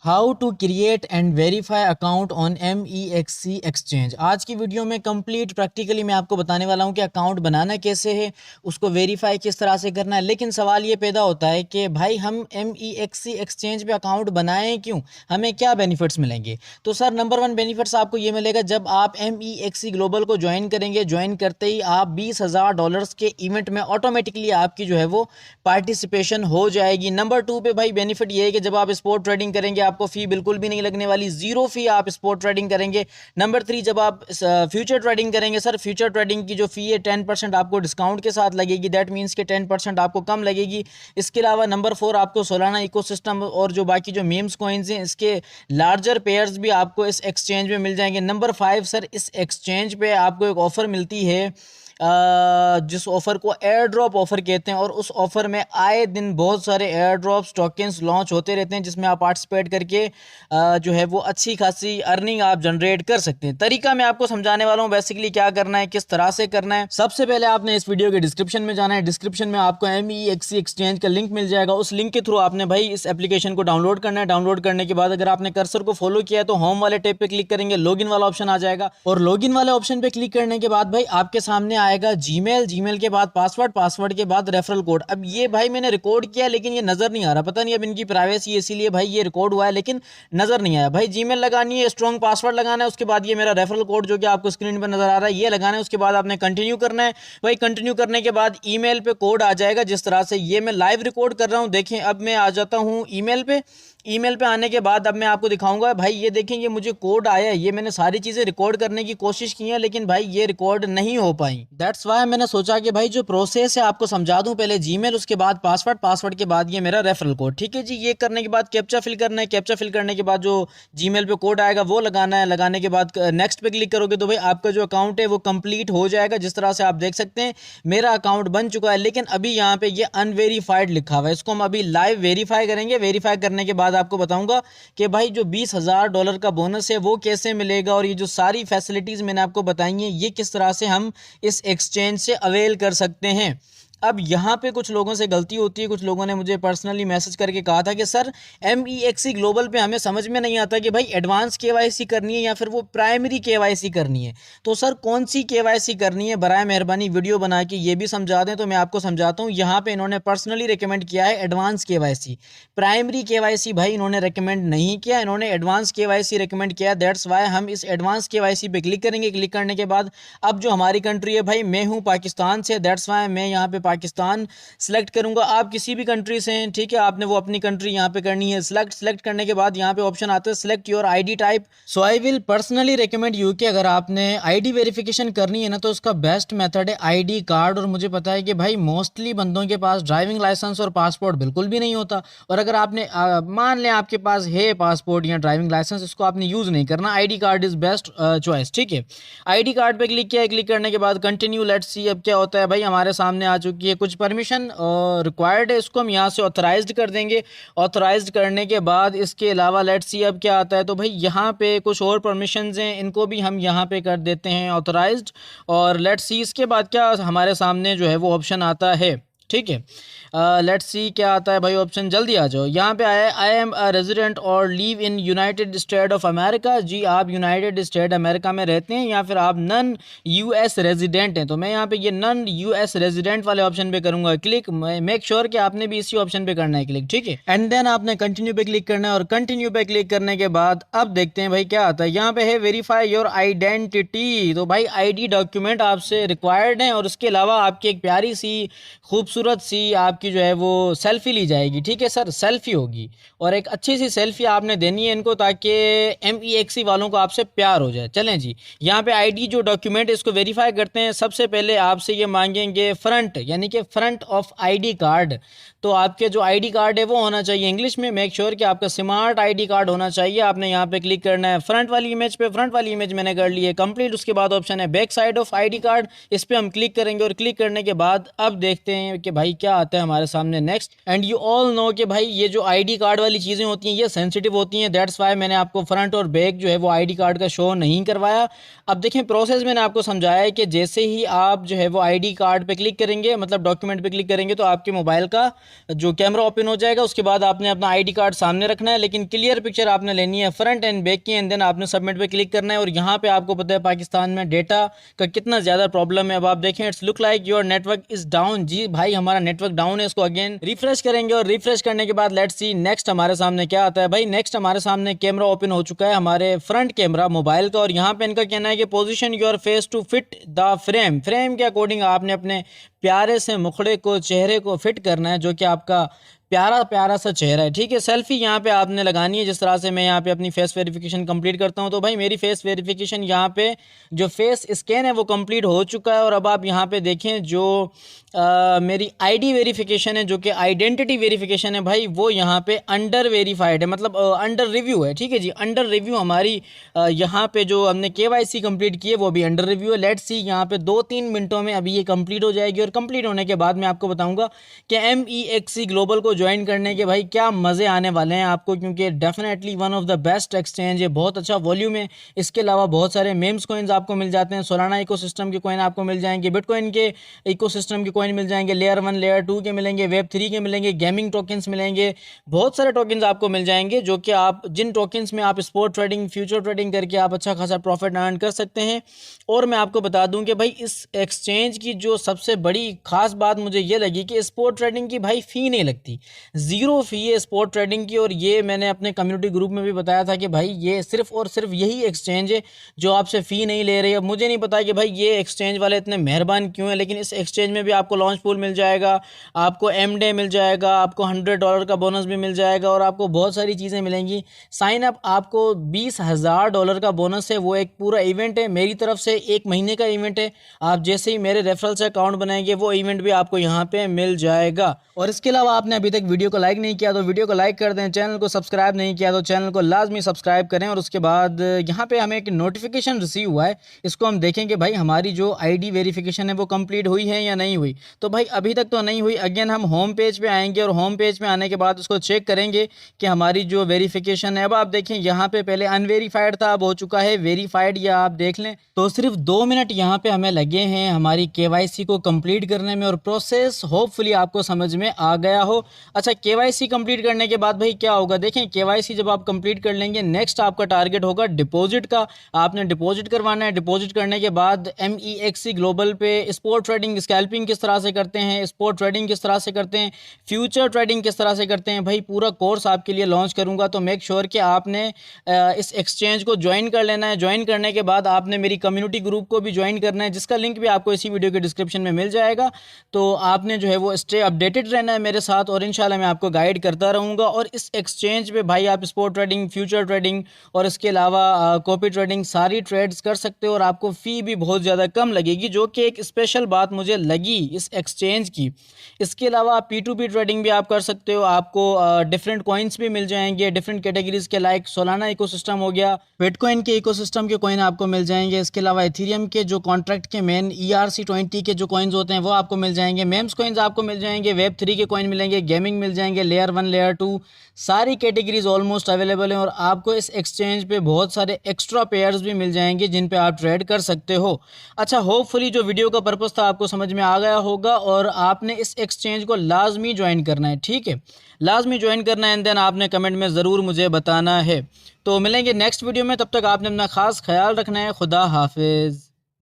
How to create and verify account on MEXC exchange. आज की video में complete practically मैं आपको बताने वाला हूं कि अकाउंट बनाना कैसे है, उसको वेरीफाई किस तरह से करना है। लेकिन सवाल ये पैदा होता है कि भाई हम MEXC एक्सचेंज पे अकाउंट बनाएं क्यों, हमें क्या बेनिफिट्स मिलेंगे। तो सर नंबर वन बेनिफिट्स आपको ये मिलेगा, जब आप MEXC ग्लोबल को ज्वाइन करेंगे, ज्वाइन करते ही आप $20,000 के इवेंट में ऑटोमेटिकली आपकी जो है वो पार्टिसिपेशन हो जाएगी। नंबर टू पे भाई बेनिफिट ये है कि जब आप स्पोर्ट ट्रेडिंग करेंगे आपको फी बिल्कुल भी नहीं लगने वाली, जीरो फी आप स्पोर्ट ट्रेडिंग करेंगे। नंबर थ्री, जब आप फ्यूचर ट्रेडिंग करेंगे सर, फ्यूचर ट्रेडिंग की जो फी है 10% आपको डिस्काउंट के साथ लगेगी। दैट मीन्स के 10% आपको कम लगेगी। इसके अलावा नंबर फोर, आपको सोलाना इकोसिस्टम और जो बाकी जो मीम्स कॉइन्स हैं इसके लार्जर पेयर्स भी आपको इस एक्सचेंज में मिल जाएंगे। नंबर फाइव सर, इस एक्सचेंज पे आपको एक ऑफर मिलती है जिस ऑफर को एयर ड्रॉप ऑफर कहते हैं, और उस ऑफर में आए दिन बहुत सारे एयर ड्रॉप्स टोकन्स लॉन्च होते रहते हैं जिसमें आप पार्टिसिपेट करके जो है वो अच्छी खासी अर्निंग आप जनरेट कर सकते हैं। तरीका मैं आपको समझाने वाला हूं, बेसिकली क्या करना है, किस तरह से करना है। सबसे पहले आपने इस वीडियो के डिस्क्रिप्शन में जाना है। डिस्क्रिप्शन में आपको MEXC एक्सचेंज का लिंक मिल जाएगा। उस लिंक के थ्रू आपने भाई इस एप्लीकेशन को डाउनलोड करना है। डाउनलोड करने के बाद अगर आपने कर्सर को फॉलो किया है तो होम वाले टैब पे क्लिक करेंगे, लॉगिन वाला ऑप्शन आ जाएगा, और लॉगिन वाले ऑप्शन पे क्लिक करने के बाद भाई आपके सामने आएगा जीमेल, जीमेल के बाद पासवर्ड, पासवर्ड के बाद रेफरल कोड। अब ये भाई मैंने रिकॉर्ड किया लेकिन ये नजर नहीं आ रहा, पता नहीं अब इनकी प्राइवेसी है इसीलिए भाई ये रिकॉर्ड हुआ है लेकिन नजर नहीं आया। भाई जीमेल लगानी है, स्ट्रॉन्ग पासवर्ड लगाना है, उसके बाद ये मेरा रेफरल कोड जो कि आपको स्क्रीन पर नजर आ रहा है ये लगाना है। उसके बाद आपने कंटिन्यू करना है। भाई कंटिन्यू करने के बाद ईमेल पे कोड आ जाएगा। जिस तरह से ये मैं लाइव रिकॉर्ड कर रहा हूं, देखें अब मैं आ जाता हूं ईमेल पे। ईमेल पे आने के बाद अब मैं आपको दिखाऊंगा। भाई ये देखें, ये मुझे कोड आया है। ये मैंने सारी चीजें रिकॉर्ड करने की कोशिश की है लेकिन भाई ये रिकॉर्ड नहीं हो पाई। दैट्स वाई मैंने सोचा कि भाई जो प्रोसेस है आपको समझा दूं। पहले जीमेल, उसके बाद पासवर्ड, पासवर्ड के बाद ये मेरा रेफरल कोड। ठीक है जी, ये करने के बाद कैप्चा फिल करना है। कैप्चा फिल करने के बाद जो जीमेल पे कोड आएगा वो लगाना है। लगाने के बाद नेक्स्ट पे क्लिक करोगे तो भाई आपका जो अकाउंट है वो कंप्लीट हो जाएगा। जिस तरह से आप देख सकते हैं मेरा अकाउंट बन चुका है, लेकिन अभी यहाँ पे ये अनवेरीफाइड लिखा हुआ है। इसको हम अभी लाइव वेरीफाई करेंगे। वेरीफाई करने के बाद आपको बताऊंगा कि भाई जो $20,000 का बोनस है वो कैसे मिलेगा, और ये जो सारी फैसिलिटीज मैंने आपको बताई हैं ये किस तरह से हम इस एक्सचेंज से अवेल कर सकते हैं। अब यहाँ पे कुछ लोगों से गलती होती है। कुछ लोगों ने मुझे पर्सनली मैसेज करके कहा था कि सर MEXC ग्लोबल पे हमें समझ में नहीं आता कि भाई एडवांस KYC करनी है या फिर वो प्राइमरी KYC करनी है। तो सर कौन सी KYC करनी है, बराए मेहरबानी वीडियो बना के ये भी समझा दें। तो मैं आपको समझाता हूँ। यहाँ पे इन्होंने पर्सनली रिकमेंड किया है एडवांस KYC। प्राइमरी KYC भाई इन्होंने रिकमेंड नहीं किया, इन्होंने एडवांस KYC रिकमेंड किया। दैट्स वाई हम इस एडवांस KYC पे क्लिक करेंगे। क्लिक करने के बाद अब जो हमारी कंट्री है, भाई मैं हूँ पाकिस्तान से, दैट्स वाई मैं यहाँ पे पाकिस्तान सेलेक्ट करूंगा। आप किसी भी कंट्री से हैं, ठीक है, आपने वो अपनी कंट्री यहाँ पे करनी है सिलेक्ट। सेलेक्ट करने के बाद यहाँ पे ऑप्शन आता है select your ID type. So I will personally recommend you कि अगर आपने ID वेरिफिकेशन करनी है ना तो उसका बेस्ट मेथड है ID कार्ड। और मुझे पता है कि भाई मोस्टली बंदों के पास ड्राइविंग लाइसेंस और पासपोर्ट बिल्कुल भी नहीं होता। और अगर आपने मान लें आपके पास है पासपोर्ट या ड्राइविंग लाइसेंस, इसको आपने यूज नहीं करना। ID card is best choice. ठीक है, ID कार्ड पे क्लिक किया। क्लिक करने के बाद कंटिन्यू, लेट्स सी अब क्या होता है। भाई हमारे सामने आ चुकी है कुछ परमिशन रिक्वायर्ड है, इसको हम यहाँ से ऑथराइज्ड कर देंगे। ऑथराइज्ड करने के बाद इसके अलावा लेट्स सी अब क्या आता है। तो भाई यहाँ पे कुछ और परमिशंस हैं, इनको भी हम यहाँ पे कर देते हैं ऑथराइज्ड। और लेट्स सी इसके बाद क्या हमारे सामने जो है वो ऑप्शन आता है। ठीक है, लेट्स सी क्या आता है भाई ऑप्शन, जल्दी आ जाओ। यहाँ पे आया आई एम अ रेजिडेंट और live in United State of America. जी आप यूनाइटेड स्टेट अमेरिका में रहते हैं या फिर आप नन US रेजिडेंट हैं। तो मैं यहाँ पे ये नन US रेजिडेंट वाले ऑप्शन पे करूंगा क्लिक। मेक श्योर कि आपने भी इसी ऑप्शन पे करना है क्लिक। ठीक है, एंड देन आपने कंटिन्यू पे क्लिक करना है। और कंटिन्यू पे क्लिक करने के बाद अब देखते हैं भाई क्या आता है। यहाँ पे है वेरीफाई योर आइडेंटिटी। तो भाई ID डॉक्यूमेंट आपसे रिक्वायर्ड है, और उसके अलावा आपकी एक प्यारी सी खूबसूरत सी आपकी जो है वो सेल्फी ली जाएगी। ठीक है सर, सेल्फी होगी और एक अच्छी सी सेल्फी आपने देनी है इनको, ताकि MEXC वालों को आपसे प्यार हो जाए। चलें जी, यहाँ पे ID जो डॉक्यूमेंट है इसको वेरीफाई करते हैं। सबसे पहले आपसे ये मांगेंगे फ्रंट, यानी कि फ्रंट ऑफ ID कार्ड। तो आपके जो ID कार्ड है वो होना चाहिए इंग्लिश में। मेक श्योर कि आपका स्मार्ट ID कार्ड होना चाहिए। आपने यहाँ पे क्लिक करना है फ्रंट वाली इमेज पे। फ्रंट वाली इमेज मैंने कर ली है कंप्लीट। उसके बाद ऑप्शन है back side of ID card, इस पे हम क्लिक करेंगे। और क्लिक करने के बाद अब देखते हैं कि भाई क्या आता है हमारे सामने next. And you all know कि भाई ये जो ID कार्ड वाली चीज़ें होती हैं ये सेंसिटिव होती हैं। दैट्स वाई मैंने आपको फ्रंट और बैक जो है वो ID कार्ड का शो नहीं करवाया। अब देखें प्रोसेस मैंने आपको समझाया है कि जैसे ही आप जो है वो ID कार्ड पे क्लिक करेंगे, मतलब डॉक्यूमेंट पे क्लिक करेंगे, तो आपके मोबाइल का जो कैमरा ओपन हो जाएगा उसके बाद आपने अपना आईडी कार्ड सामने रखना है, लेकिन क्लियर पिक्चर आपने लेनी है फ्रंट एंड बैक की, एंड देन आपने सबमिट पे क्लिक करना है। और यहाँ पे आपको पता है पाकिस्तान में डेटा का कितना ज़्यादा प्रॉब्लम है। अब आप देखें it's look like your network is down. जी भाई हमारा नेटवर्क डाउन है, इसको अगेन रिफ्रेश करेंगे और रिफ्रेश करने के बाद लेट्स सी नेक्स्ट हमारे सामने क्या आता है। भाई नेक्स्ट हमारे सामने कैमरा ओपन हो चुका है, हमारे फ्रंट कैमरा मोबाइल का, और यहाँ पे इनका कहना है कि position your face to fit the frame. Frame के अकॉर्डिंग आपने अपने प्यारे से मुखड़े को, चेहरे को फिट करना है, जो कि आपका प्यारा प्यारा सा चेहरा है। ठीक है, सेल्फी यहाँ पे आपने लगानी है। जिस तरह से मैं यहाँ पे अपनी फेस वेरिफिकेशन कंप्लीट करता हूँ, तो भाई मेरी फेस वेरिफिकेशन यहाँ पे जो फेस स्कैन है वो कंप्लीट हो चुका है। और अब आप यहाँ पे देखें जो मेरी आईडी वेरिफिकेशन है, जो कि आइडेंटिटी वेरिफिकेशन है भाई, वो यहाँ पे अंडर वेरीफाइड है, मतलब अंडर रिव्यू है। ठीक है जी, अंडर रिव्यू हमारी यहाँ पे जो हमने KYC कंप्लीट की है वो भी अंडर रिव्यू है। लेट्स सी यहाँ पे 2-3 मिनटों में अभी ये कंप्लीट हो जाएगी, और कंप्लीट होने के बाद मैं आपको बताऊँगा कि MEXC ग्लोबल को ज्वाइन करने के भाई क्या मज़े आने वाले हैं आपको, क्योंकि definitely one of the best exchange है, बहुत अच्छा वॉल्यूम है। इसके अलावा बहुत सारे मेम्स कॉइन्स आपको मिल जाते हैं, सोलाना इकोसिस्टम के कॉइन आपको मिल जाएंगे, बिटकॉइन के इकोसिस्टम के कॉइन मिल जाएंगे, लेयर 1 लेयर 2 के मिलेंगे, वेब 3 के मिलेंगे, गेमिंग टोकन्स मिलेंगे, बहुत सारे टोकन्स आपको मिल जाएंगे, जो कि आप जिन टोकन्स में आप स्पॉट ट्रेडिंग, फ्यूचर ट्रेडिंग करके आप अच्छा खासा प्रॉफिट अर्न कर सकते हैं। और मैं आपको बता दूं कि भाई इस एक्सचेंज की जो सबसे बड़ी खास बात मुझे ये लगी कि स्पॉट ट्रेडिंग की भाई फ़ी नहीं लगती, ज़ीरो फ़ी है स्पॉट ट्रेडिंग की। और ये मैंने अपने कम्युनिटी ग्रुप में भी बताया था कि भाई ये सिर्फ और सिर्फ यही एक्सचेंज है जो आपसे फ़ी नहीं ले रही है। अब मुझे नहीं पता कि भाई ये एक्सचेंज वाले इतने मेहरबान क्यों हैं, लेकिन इस एक्सचेंज में भी आपको लॉन्च पूल मिल जाएगा, आपको M-Day मिल जाएगा, आपको $100 का बोनस भी मिल जाएगा, और आपको बहुत सारी चीज़ें मिलेंगी। साइन अप आपको $20,000 का बोनस है, वो एक पूरा इवेंट है मेरी तरफ से, 1 महीने का इवेंट है। आप जैसे ही मेरे रेफरल से अकाउंट बनाएंगे वो इवेंट भी आपको यहाँ पे मिल जाएगा। और इसके अलावा आपने अभी तक वीडियो को लाइक नहीं किया तो वीडियो को लाइक कर दें, चैनल को सब्सक्राइब नहीं किया तो चैनल को लाजमी सब्सक्राइब करें। और उसके बाद यहाँ पे हमें एक नोटिफिकेशन रिसीव हुआ है, इसको हम देखेंगे भाई हमारी जो आईडी वेरिफिकेशन है वो कंप्लीट हुई है या नहीं हुई। तो भाई अभी तक तो नहीं हुई। अगेन हम होम पेज पे आएंगे, और होम पेज पे आने के बाद उसको चेक करेंगे कि हमारी जो वेरिफिकेशन है, अब आप देखें यहाँ पे पहले अनवेरीफाइड था, अब हो चुका है वेरीफाइड, या आप देख लें तो सिर्फ 2 मिनट यहाँ पे हमें लगे हैं हमारी KYC को कंप्लीट करने में, और प्रोसेस होपफुली आपको समझ में आ गया हो। अच्छा, KYC कंप्लीट करने के बाद भाई क्या होगा, देखें KYC जब आप कंप्लीट कर लेंगे, नेक्स्ट आपका टारगेट होगा डिपॉजिट का। आपने डिपॉजिट करवाना है, डिपॉजिट करने के बाद MEXC ग्लोबल पे स्पॉट ट्रेडिंग, स्कैल्पिंग किस तरह से करते हैं, स्पॉट ट्रेडिंग किस तरह से करते हैं, फ्यूचर ट्रेडिंग किस तरह से करते हैं, भाई पूरा कोर्स आपके लिए लॉन्च करूंगा। तो मेक श्योर कि आपने इस एक्सचेंज को ज्वाइन कर लेना है। ज्वाइन करने के बाद आपने मेरी कम्युनिटी ग्रुप को भी ज्वाइन करना है, जिसका लिंक भी आपको इसी वीडियो के डिस्क्रिप्शन में मिल जाएगा। तो आपने जो है वो स्टे अपडेटेड रहना है मेरे साथ, और इंशाल्लाह मैं आपको गाइड करता रहूँगा। और इस एक्सचेंज पे भाई आप स्पॉट ट्रेडिंग, फ्यूचर ट्रेडिंग और इसके अलावा कॉपी ट्रेडिंग सारी ट्रेड्स कर सकते हो, और आपको फ़ी भी बहुत ज़्यादा कम लगेगी, जो कि एक स्पेशल बात मुझे लगी इस एक्सचेंज की। इसके अलावा P2P ट्रेडिंग भी आप कर सकते हो, आपको डिफरेंट कॉइन्स भी मिल जाएंगे डिफरेंट कैटेगरीज के, लाइक सोलाना इकोसिस्टम हो गया, बिटकॉइन के इकोसिस्टम के कॉइन आपको मिल जाएंगे। इसके अलावा इथेरियम के जो कॉन्ट्रैक्ट के मेन ERC20 के जो कॉइन्स होते हैं वो आपको मिल जाएंगे, मेम्स कॉइन्स आपको मिल जाएंगे, वेब 3 के कॉइन मिलेंगे, गेमिंग मिल जाएंगे, लेयर 1 लेयर 2 सारी कैटेगरीज ऑलमोस्ट अवेलेबल हैं। और आपको इस एक्सचेंज पे बहुत सारे एक्स्ट्रा पेयर्स भी मिल जाएंगे जिन पे आप ट्रेड कर सकते हो। अच्छा, होपफुली जो वीडियो का पर्पस था आपको समझ में आ गया होगा, और आपने इस एक्सचेंज को लाजमी ज्वाइन करना है। ठीक है, लाजमी ज्वाइन करना है, एंड देन आपने कमेंट में ज़रूर मुझे बताना है। तो मिलेंगे नेक्स्ट वीडियो में, तब तक आपने अपना खास ख्याल रखना है। खुदा हाफिज़।